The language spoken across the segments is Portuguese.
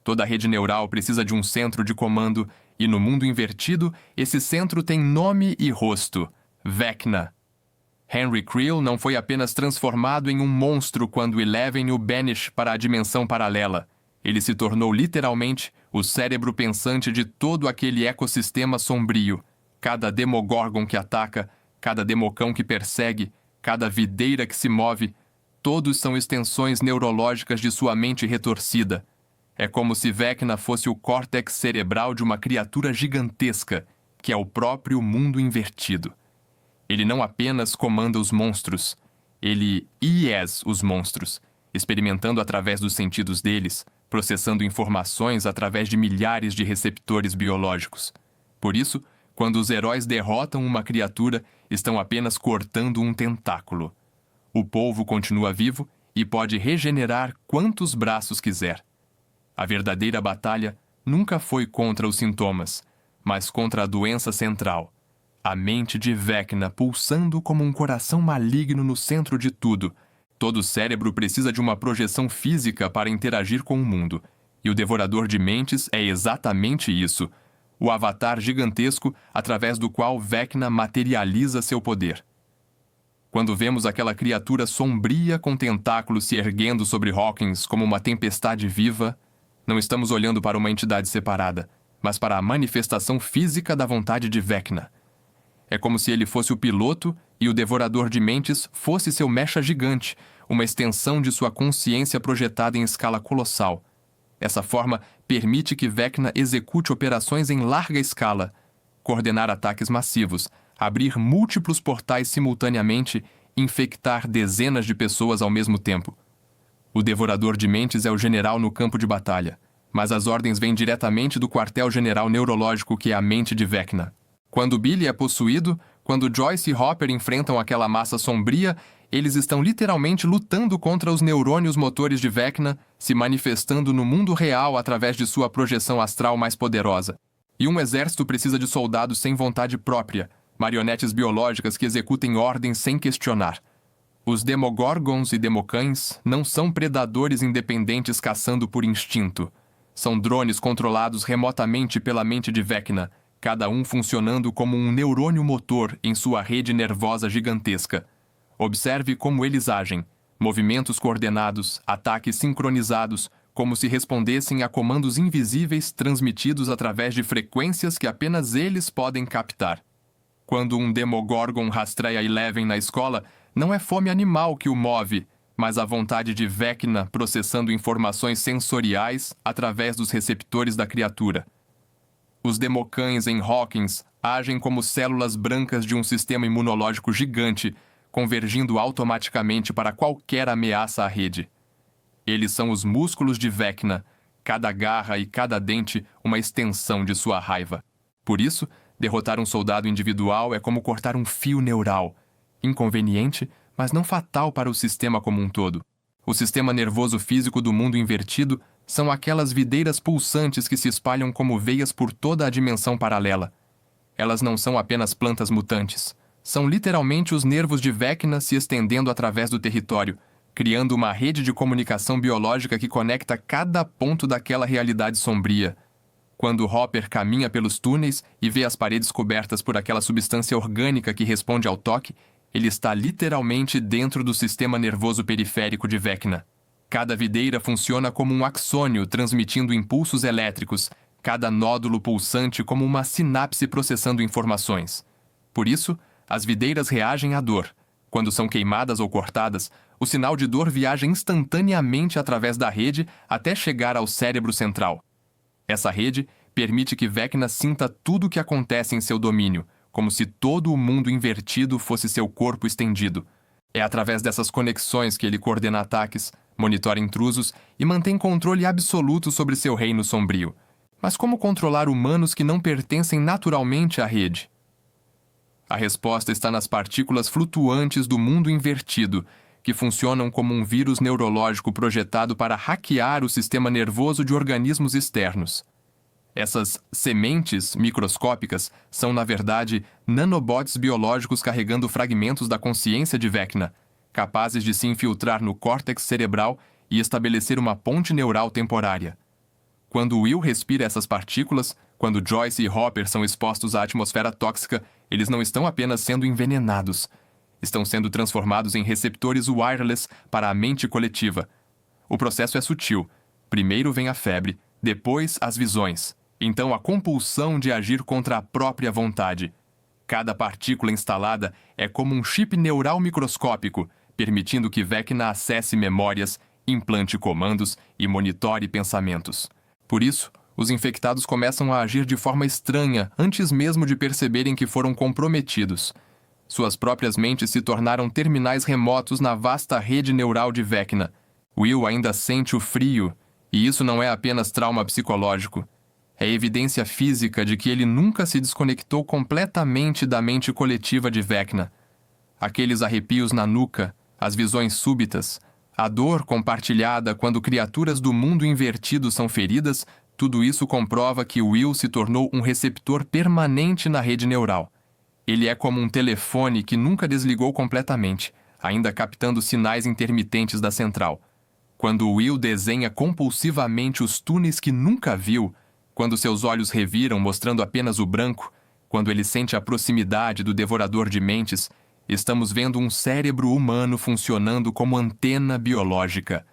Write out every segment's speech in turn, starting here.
Toda rede neural precisa de um centro de comando, e no mundo invertido, esse centro tem nome e rosto: Vecna. Henry Creel não foi apenas transformado em um monstro quando Eleven o banish para a dimensão paralela. Ele se tornou literalmente o cérebro pensante de todo aquele ecossistema sombrio. Cada Demogorgon que ataca, cada Democão que persegue, cada videira que se move, todos são extensões neurológicas de sua mente retorcida. É como se Vecna fosse o córtex cerebral de uma criatura gigantesca, que é o próprio mundo invertido. Ele não apenas comanda os monstros, ele IES os monstros, experimentando através dos sentidos deles, processando informações através de milhares de receptores biológicos. Por isso, quando os heróis derrotam uma criatura, estão apenas cortando um tentáculo. O polvo continua vivo e pode regenerar quantos braços quiser. A verdadeira batalha nunca foi contra os sintomas, mas contra a doença central. A mente de Vecna pulsando como um coração maligno no centro de tudo. Todo cérebro precisa de uma projeção física para interagir com o mundo. E o Devorador de Mentes é exatamente isso. O avatar gigantesco através do qual Vecna materializa seu poder. Quando vemos aquela criatura sombria com tentáculos se erguendo sobre Hawkins como uma tempestade viva, não estamos olhando para uma entidade separada, mas para a manifestação física da vontade de Vecna. É como se ele fosse o piloto e o Devorador de Mentes fosse seu mecha gigante, uma extensão de sua consciência projetada em escala colossal. Essa forma permite que Vecna execute operações em larga escala, coordenar ataques massivos, abrir múltiplos portais simultaneamente, infectar dezenas de pessoas ao mesmo tempo. O Devorador de Mentes é o general no campo de batalha, mas as ordens vêm diretamente do quartel-general neurológico que é a mente de Vecna. Quando Billy é possuído, quando Joyce e Hopper enfrentam aquela massa sombria, eles estão literalmente lutando contra os neurônios motores de Vecna, se manifestando no mundo real através de sua projeção astral mais poderosa. E um exército precisa de soldados sem vontade própria, marionetes biológicas que executem ordens sem questionar. Os Demogorgons e Democães não são predadores independentes caçando por instinto. São drones controlados remotamente pela mente de Vecna, cada um funcionando como um neurônio motor em sua rede nervosa gigantesca. Observe como eles agem: movimentos coordenados, ataques sincronizados, como se respondessem a comandos invisíveis transmitidos através de frequências que apenas eles podem captar. Quando um Demogorgon rastreia Eleven na escola, não é fome animal que o move, mas a vontade de Vecna processando informações sensoriais através dos receptores da criatura. Os Democães em Hawkins agem como células brancas de um sistema imunológico gigante, convergindo automaticamente para qualquer ameaça à rede. Eles são os músculos de Vecna, cada garra e cada dente uma extensão de sua raiva. Por isso, derrotar um soldado individual é como cortar um fio neural, inconveniente, mas não fatal para o sistema como um todo. O sistema nervoso físico do mundo invertido são aquelas videiras pulsantes que se espalham como veias por toda a dimensão paralela. Elas não são apenas plantas mutantes. São literalmente os nervos de Vecna se estendendo através do território, criando uma rede de comunicação biológica que conecta cada ponto daquela realidade sombria. Quando Hopper caminha pelos túneis e vê as paredes cobertas por aquela substância orgânica que responde ao toque, ele está literalmente dentro do sistema nervoso periférico de Vecna. Cada videira funciona como um axônio transmitindo impulsos elétricos, cada nódulo pulsante como uma sinapse processando informações. Por isso, as videiras reagem à dor. Quando são queimadas ou cortadas, o sinal de dor viaja instantaneamente através da rede até chegar ao cérebro central. Essa rede permite que Vecna sinta tudo o que acontece em seu domínio, como se todo o mundo invertido fosse seu corpo estendido. É através dessas conexões que ele coordena ataques, monitora intrusos e mantém controle absoluto sobre seu reino sombrio. Mas como controlar humanos que não pertencem naturalmente à rede? A resposta está nas partículas flutuantes do mundo invertido, que funcionam como um vírus neurológico projetado para hackear o sistema nervoso de organismos externos. Essas sementes microscópicas são, na verdade, nanobots biológicos carregando fragmentos da consciência de Vecna, capazes de se infiltrar no córtex cerebral e estabelecer uma ponte neural temporária. Quando Will respira essas partículas, quando Joyce e Hopper são expostos à atmosfera tóxica, eles não estão apenas sendo envenenados. Estão sendo transformados em receptores wireless para a mente coletiva. O processo é sutil. Primeiro vem a febre, depois as visões. Então a compulsão de agir contra a própria vontade. Cada partícula instalada é como um chip neural microscópico, permitindo que Vecna acesse memórias, implante comandos e monitore pensamentos. Por isso, os infectados começam a agir de forma estranha antes mesmo de perceberem que foram comprometidos. Suas próprias mentes se tornaram terminais remotos na vasta rede neural de Vecna. Will ainda sente o frio, e isso não é apenas trauma psicológico. É evidência física de que ele nunca se desconectou completamente da mente coletiva de Vecna. Aqueles arrepios na nuca, as visões súbitas, a dor compartilhada quando criaturas do mundo invertido são feridas, tudo isso comprova que Will se tornou um receptor permanente na rede neural. Ele é como um telefone que nunca desligou completamente, ainda captando sinais intermitentes da central. Quando Will desenha compulsivamente os túneis que nunca viu, quando seus olhos reviram mostrando apenas o branco, quando ele sente a proximidade do devorador de mentes, estamos vendo um cérebro humano funcionando como antena biológica.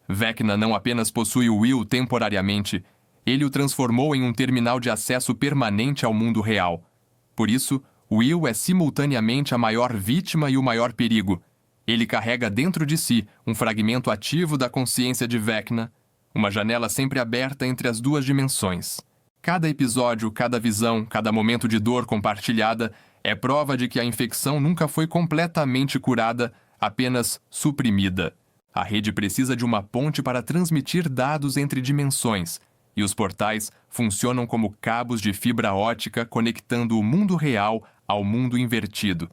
Vecna não apenas possui o Will temporariamente, ele o transformou em um terminal de acesso permanente ao mundo real. Por isso, Will é simultaneamente a maior vítima e o maior perigo. Ele carrega dentro de si um fragmento ativo da consciência de Vecna, uma janela sempre aberta entre as duas dimensões. Cada episódio, cada visão, cada momento de dor compartilhada é prova de que a infecção nunca foi completamente curada, apenas suprimida. A rede precisa de uma ponte para transmitir dados entre dimensões, e os portais funcionam como cabos de fibra ótica conectando o mundo real ao mundo invertido.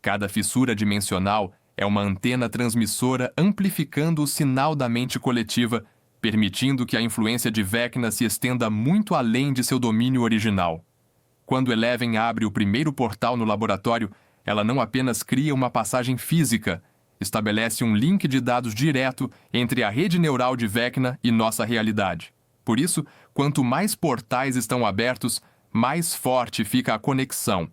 Cada fissura dimensional é uma antena transmissora amplificando o sinal da mente coletiva, permitindo que a influência de Vecna se estenda muito além de seu domínio original. Quando Eleven abre o primeiro portal no laboratório, ela não apenas cria uma passagem física, estabelece um link de dados direto entre a rede neural de Vecna e nossa realidade. Por isso, quanto mais portais estão abertos, mais forte fica a conexão.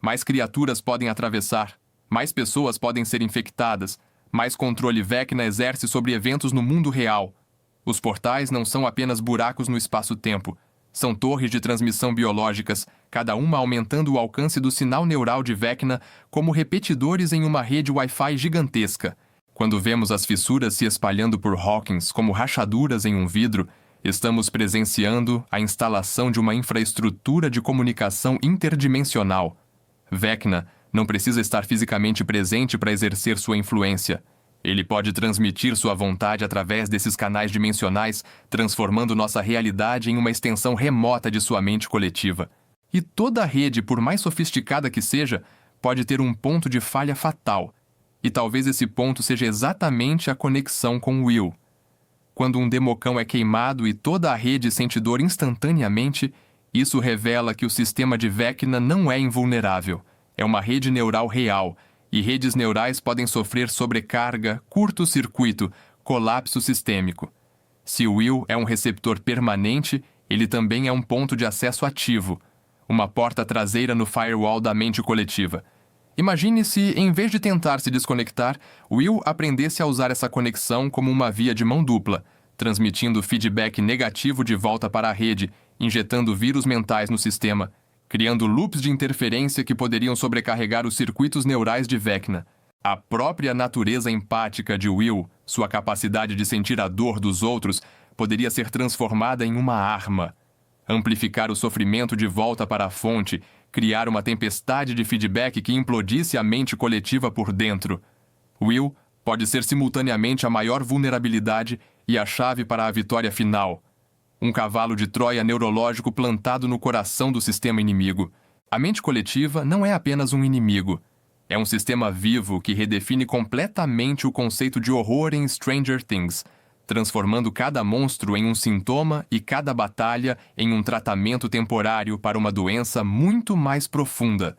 Mais criaturas podem atravessar, mais pessoas podem ser infectadas, mais controle Vecna exerce sobre eventos no mundo real. Os portais não são apenas buracos no espaço-tempo. São torres de transmissão biológicas, cada uma aumentando o alcance do sinal neural de Vecna como repetidores em uma rede Wi-Fi gigantesca. Quando vemos as fissuras se espalhando por Hawkins como rachaduras em um vidro, estamos presenciando a instalação de uma infraestrutura de comunicação interdimensional. Vecna não precisa estar fisicamente presente para exercer sua influência. Ele pode transmitir sua vontade através desses canais dimensionais, transformando nossa realidade em uma extensão remota de sua mente coletiva. E toda rede, por mais sofisticada que seja, pode ter um ponto de falha fatal. E talvez esse ponto seja exatamente a conexão com Will. Quando um democão é queimado e toda a rede sente dor instantaneamente, isso revela que o sistema de Vecna não é invulnerável. É uma rede neural real, e redes neurais podem sofrer sobrecarga, curto-circuito, colapso sistêmico. Se o Will é um receptor permanente, ele também é um ponto de acesso ativo, uma porta traseira no firewall da mente coletiva. Imagine se, em vez de tentar se desconectar, Will aprendesse a usar essa conexão como uma via de mão dupla, transmitindo feedback negativo de volta para a rede, injetando vírus mentais no sistema, criando loops de interferência que poderiam sobrecarregar os circuitos neurais de Vecna. A própria natureza empática de Will, sua capacidade de sentir a dor dos outros, poderia ser transformada em uma arma. Amplificar o sofrimento de volta para a fonte, criar uma tempestade de feedback que implodisse a mente coletiva por dentro. Will pode ser simultaneamente a maior vulnerabilidade e a chave para a vitória final. Um cavalo de Troia neurológico plantado no coração do sistema inimigo. A mente coletiva não é apenas um inimigo. É um sistema vivo que redefine completamente o conceito de horror em Stranger Things, transformando cada monstro em um sintoma e cada batalha em um tratamento temporário para uma doença muito mais profunda.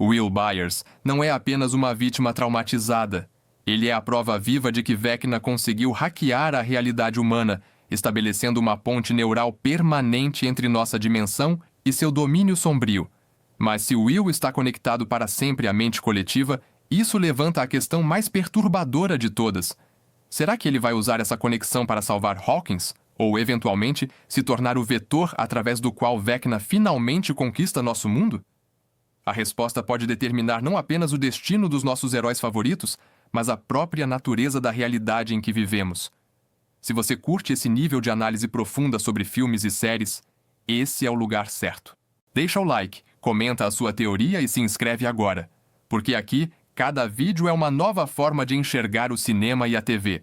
Will Byers não é apenas uma vítima traumatizada. Ele é a prova viva de que Vecna conseguiu hackear a realidade humana estabelecendo uma ponte neural permanente entre nossa dimensão e seu domínio sombrio. Mas se Will está conectado para sempre à mente coletiva, isso levanta a questão mais perturbadora de todas. Será que ele vai usar essa conexão para salvar Hawkins? Ou, eventualmente, se tornar o vetor através do qual Vecna finalmente conquista nosso mundo? A resposta pode determinar não apenas o destino dos nossos heróis favoritos, mas a própria natureza da realidade em que vivemos. Se você curte esse nível de análise profunda sobre filmes e séries, esse é o lugar certo. Deixa o like, comenta a sua teoria e se inscreve agora, porque aqui cada vídeo é uma nova forma de enxergar o cinema e a TV.